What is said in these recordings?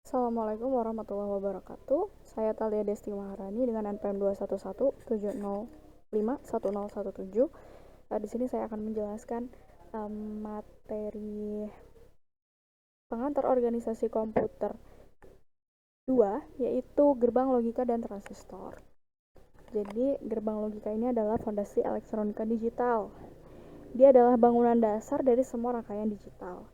Assalamualaikum warahmatullahi wabarakatuh. Saya Talia Desti Maharani dengan NPM 21170510117. Di sini saya akan menjelaskan materi pengantar organisasi komputer 2, yaitu gerbang logika dan transistor. Jadi, gerbang logika ini adalah fondasi elektronika digital. Dia adalah bangunan dasar dari semua rangkaian digital.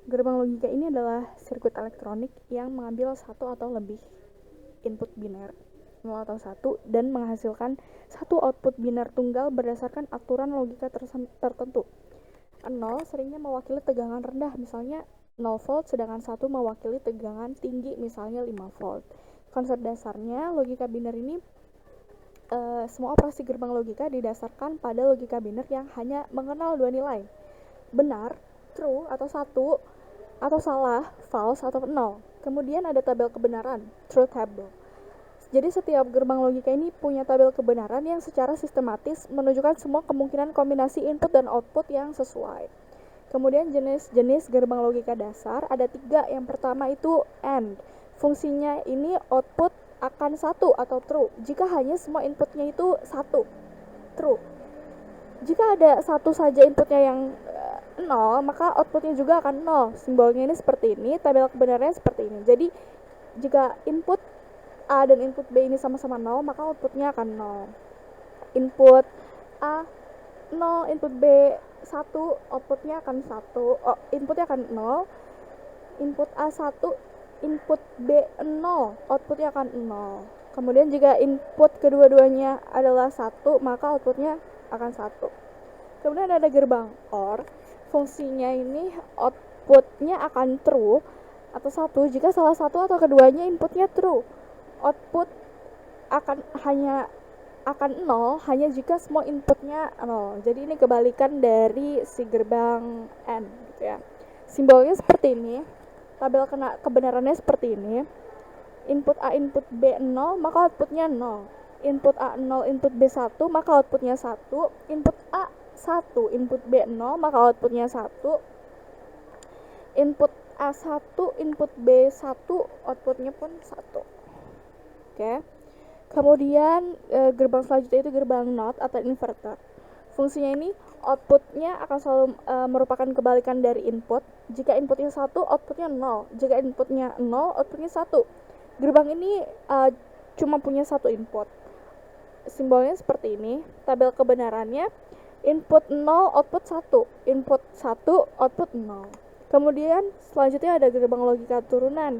Gerbang logika ini adalah sirkuit elektronik yang mengambil satu atau lebih input biner 0 atau 1 dan menghasilkan satu output biner tunggal berdasarkan aturan logika tertentu. 0 seringnya mewakili tegangan rendah, misalnya 0 volt, sedangkan 1 mewakili tegangan tinggi, misalnya 5 volt. Konsep dasarnya logika biner ini semua operasi gerbang logika didasarkan pada logika biner yang hanya mengenal dua nilai, benar, true atau 1, atau salah, false atau 0. Kemudian ada tabel kebenaran, truth table. Jadi setiap gerbang logika ini punya tabel kebenaran yang secara sistematis menunjukkan semua kemungkinan kombinasi input dan output yang sesuai. Kemudian jenis-jenis gerbang logika dasar ada 3. Yang pertama itu AND. Fungsinya ini output akan 1 atau true jika hanya semua inputnya itu 1, true. Jika ada satu saja inputnya yang 0, maka outputnya juga akan 0. Simbolnya ini seperti ini, tabel kebenarannya seperti ini. Jadi jika input A dan input B ini sama-sama 0, maka outputnya akan 0. Input A 0, input B 1, outputnya akan 1. Inputnya akan 0. Input A 1, input B 0, outputnya akan 0. Kemudian jika input kedua-duanya adalah 1, maka outputnya akan 1. Kemudian ada gerbang OR. Fungsinya ini outputnya akan true atau 1 jika salah satu atau keduanya inputnya true. Output akan 0 hanya jika semua inputnya 0. Jadi ini kebalikan dari si gerbang AND gitu ya. Simbolnya seperti ini. Tabel kebenarannya seperti ini. Input A, input B 0, maka outputnya 0. Input A 0, input B 1, maka outputnya 1. Input A 1, input B 0, maka outputnya 1. Input A 1, input B 1, outputnya pun 1. Oke. Kemudian gerbang selanjutnya itu gerbang NOT atau inverter. Fungsinya ini outputnya akan selalu merupakan kebalikan dari input. Jika inputnya 1, outputnya 0. Jika inputnya 0, outputnya 1. Gerbang ini cuma punya satu input. Simbolnya seperti ini. Tabel kebenarannya input 0, output 1. Input 1, output 0. Kemudian selanjutnya ada gerbang logika turunan,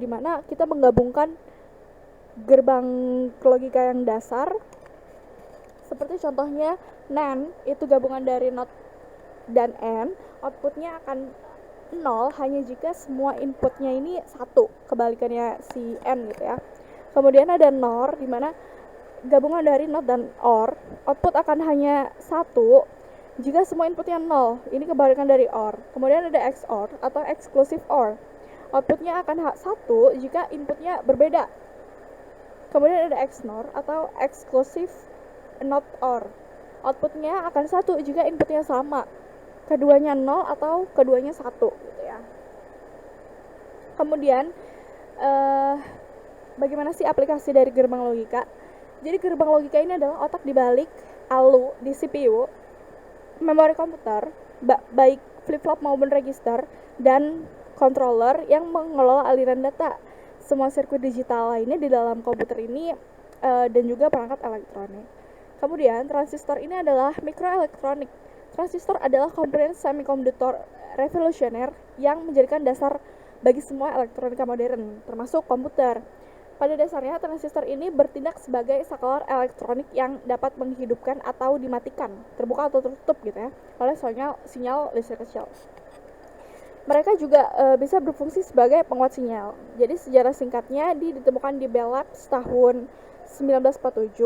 di mana kita menggabungkan gerbang logika yang dasar. Seperti contohnya NAND, itu gabungan dari NOT dan AND. Outputnya akan 0 hanya jika semua inputnya ini 1, kebalikannya si AND gitu ya. Kemudian ada NOR, di mana gabungan dari NOT dan OR. Output akan hanya 1 jika semua inputnya 0. Ini kebalikan dari OR. Kemudian ada XOR atau exclusive OR. Outputnya akan 1 jika inputnya berbeda. Kemudian ada XNOR atau exclusive not OR. Outputnya akan 1 jika inputnya sama, keduanya 0 atau keduanya 1 gitu ya. Kemudian bagaimana sih aplikasi dari gerbang logika? Jadi gerbang logika ini adalah otak dibalik ALU di CPU, memori komputer, baik flip-flop maupun register, dan controller yang mengelola aliran data. Semua sirkuit digital lainnya di dalam komputer ini dan juga perangkat elektronik. Kemudian transistor ini adalah mikroelektronik. Transistor adalah komponen semikonduktor revolusioner yang menjadikan dasar bagi semua elektronika modern, termasuk komputer. Pada dasarnya, transistor ini bertindak sebagai saklar elektronik yang dapat menghidupkan atau dimatikan, terbuka atau tertutup gitu ya, oleh sinyal listrik kecil. Mereka juga bisa berfungsi sebagai penguat sinyal. Jadi sejarah singkatnya ditemukan di Bell Labs tahun 1947.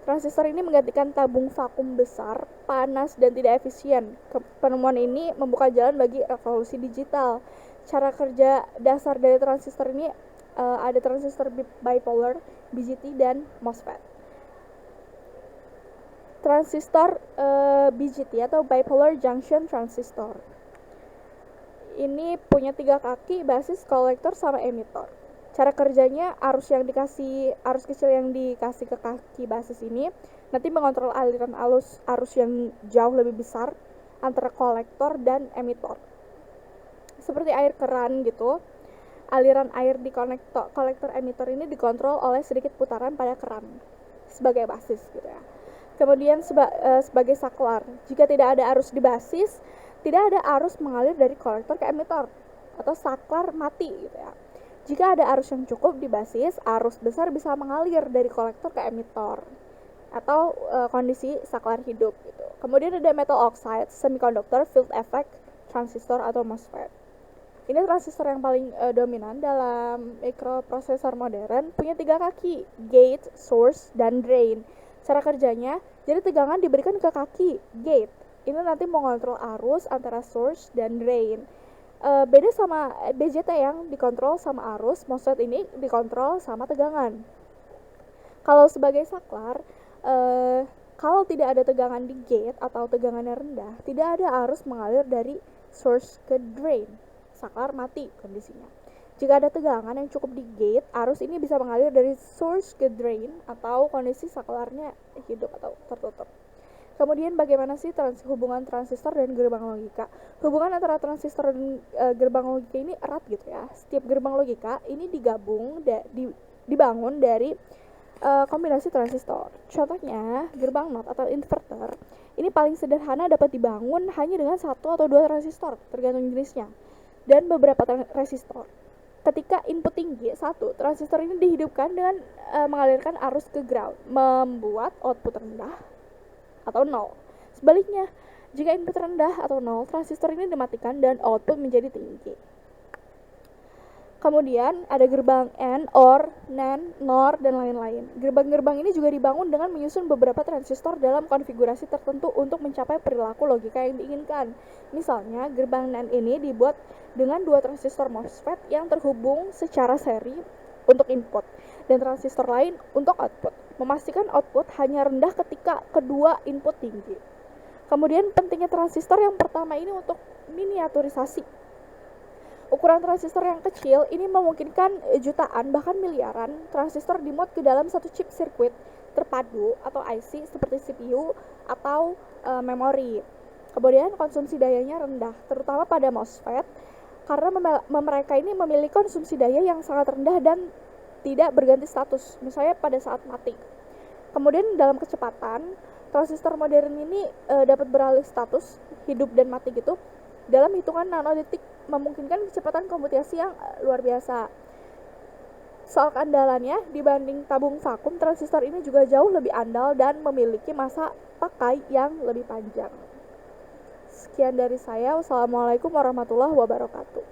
Transistor ini menggantikan tabung vakum besar, panas, dan tidak efisien. Penemuan ini membuka jalan bagi revolusi digital. Cara kerja dasar dari transistor ini ada transistor bipolar, BJT, dan MOSFET. Transistor BJT atau bipolar junction transistor ini punya 3 kaki, basis, kolektor, sama emitor. Cara kerjanya, arus kecil yang dikasih ke kaki basis ini nanti mengontrol aliran arus yang jauh lebih besar antara kolektor dan emitor. Seperti air keran gitu, aliran air di kolektor emitor ini dikontrol oleh sedikit putaran pada keran sebagai basis gitu ya. Kemudian sebagai saklar, jika tidak ada arus di basis, tidak ada arus mengalir dari kolektor ke emitor atau saklar mati gitu ya. Jika ada arus yang cukup di basis, arus besar bisa mengalir dari kolektor ke emitor atau kondisi saklar hidup gitu. Kemudian ada metal oxide, semiconductor, field effect, transistor atau MOSFET. Ini transistor yang paling dominan dalam mikroprosesor modern, punya 3 kaki, gate, source, dan drain. Cara kerjanya, jadi tegangan diberikan ke kaki gate. Ini nanti mengontrol arus antara source dan drain. Beda sama BJT yang dikontrol sama arus, MOSFET ini dikontrol sama tegangan. Kalau sebagai saklar, kalau tidak ada tegangan di gate atau tegangannya rendah, tidak ada arus mengalir dari source ke drain. Saklar mati kondisinya. Jika ada tegangan yang cukup di gate, arus ini bisa mengalir dari source ke drain atau kondisi saklarnya hidup atau tertutup. Kemudian bagaimana sih hubungan transistor dan gerbang logika? Hubungan antara transistor dan gerbang logika ini erat gitu ya. Setiap gerbang logika ini dibangun dari kombinasi transistor. Contohnya, gerbang NOT atau inverter ini paling sederhana dapat dibangun hanya dengan 1 atau 2 transistor, tergantung jenisnya, dan beberapa resistor. Ketika input tinggi, 1 transistor ini dihidupkan dengan mengalirkan arus ke ground, membuat output rendah atau 0. Sebaliknya, jika input rendah atau 0, transistor ini dimatikan dan output menjadi tinggi. Kemudian ada gerbang AND, OR, NAND, NOR, dan lain-lain. Gerbang-gerbang ini juga dibangun dengan menyusun beberapa transistor dalam konfigurasi tertentu untuk mencapai perilaku logika yang diinginkan. Misalnya, gerbang NAND ini dibuat dengan 2 transistor MOSFET yang terhubung secara seri untuk input dan transistor lain untuk output. Memastikan output hanya rendah ketika kedua input tinggi. Kemudian pentingnya transistor yang pertama ini untuk miniaturisasi. Ukuran transistor yang kecil ini memungkinkan jutaan bahkan miliaran transistor dimuat ke dalam satu chip sirkuit terpadu atau IC seperti CPU atau memori. Kemudian konsumsi dayanya rendah, terutama pada MOSFET, karena mereka ini memiliki konsumsi daya yang sangat rendah dan tidak berganti status, misalnya pada saat mati. Kemudian dalam kecepatan, transistor modern ini dapat beralih status hidup dan mati gitu dalam hitungan nanodetik, memungkinkan kecepatan komputasi yang luar biasa. Soal keandalannya, dibanding tabung vakum, transistor ini juga jauh lebih andal dan memiliki masa pakai yang lebih panjang. Sekian dari saya. Wassalamualaikum warahmatullahi wabarakatuh.